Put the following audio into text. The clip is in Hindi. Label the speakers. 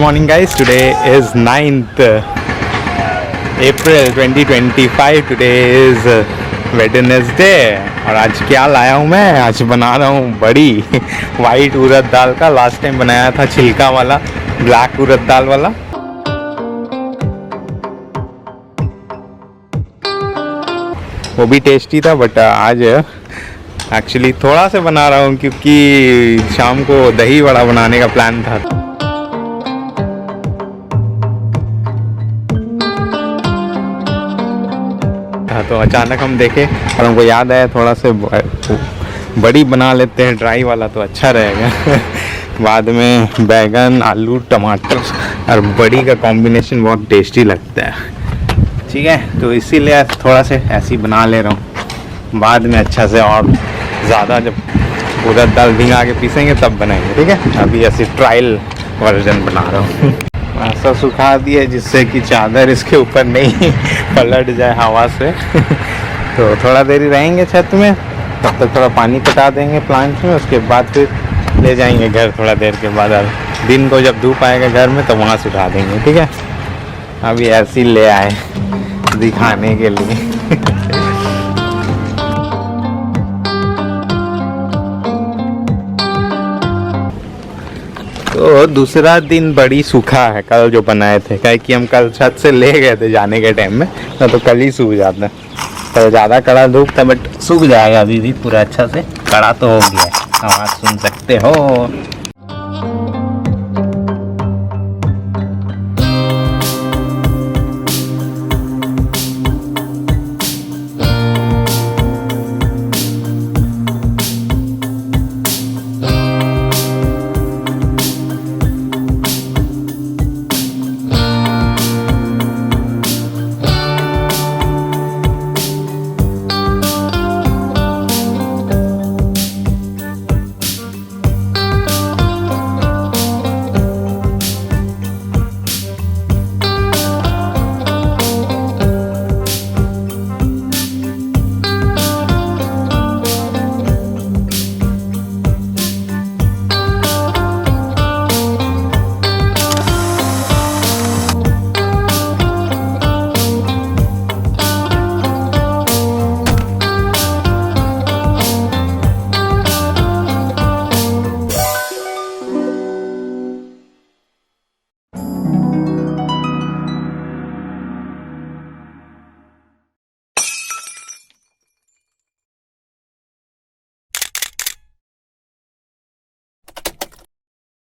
Speaker 1: morning guys, today is 9th April 2025. Today is Wednesday और आज क्या लाया हूँ मैं, आज बना रहा हूँ बड़ी वाइट उड़द दाल का। लास्ट टाइम बनाया था छिलका वाला ब्लैक उड़द दाल वाला। वो भी टेस्टी था, बट आज एक्चुअली थोड़ा सा बना रहा हूँ क्योंकि शाम को दही वड़ा बनाने का प्लान था। तो अचानक हम देखे और हमको याद आया थोड़ा सा बड़ी बना लेते हैं, ड्राई वाला तो अच्छा रहेगा। बाद में बैगन, आलू, टमाटर और बड़ी का कॉम्बिनेशन बहुत टेस्टी लगता है। ठीक है, तो इसीलिए थोड़ा सा ऐसे ही बना ले रहा हूँ। बाद में अच्छा से और ज़्यादा जब उड़द दाल भिंगा के पीसेंगे तब बनाएंगे। ठीक है, अभी ऐसे ट्रायल वर्जन बना रहा हूँ। ऐसा सुखा दिया जिससे कि चादर इसके ऊपर नहीं पलट जाए हवा से। तो थोड़ा देर ही रहेंगे छत में, तब तक थोड़ा पानी पटा देंगे प्लांट में। उसके बाद फिर ले जाएंगे घर थोड़ा देर के बाद। दिन को जब धूप आएगा घर में तो वहाँ सुखा देंगे। ठीक है, अभी ऐसे ही ले आए दिखाने के लिए। तो दूसरा दिन बड़ी सूखा है कल जो बनाए थे, क्या कि हम कल छत से ले गए थे जाने के टाइम में, तो कल ही सूख जाता। तो ज़्यादा कड़ा धूप था बट सूख जाएगा अभी भी पूरा अच्छा से। कड़ा तो हो गया, आवाज़ सुन सकते हो।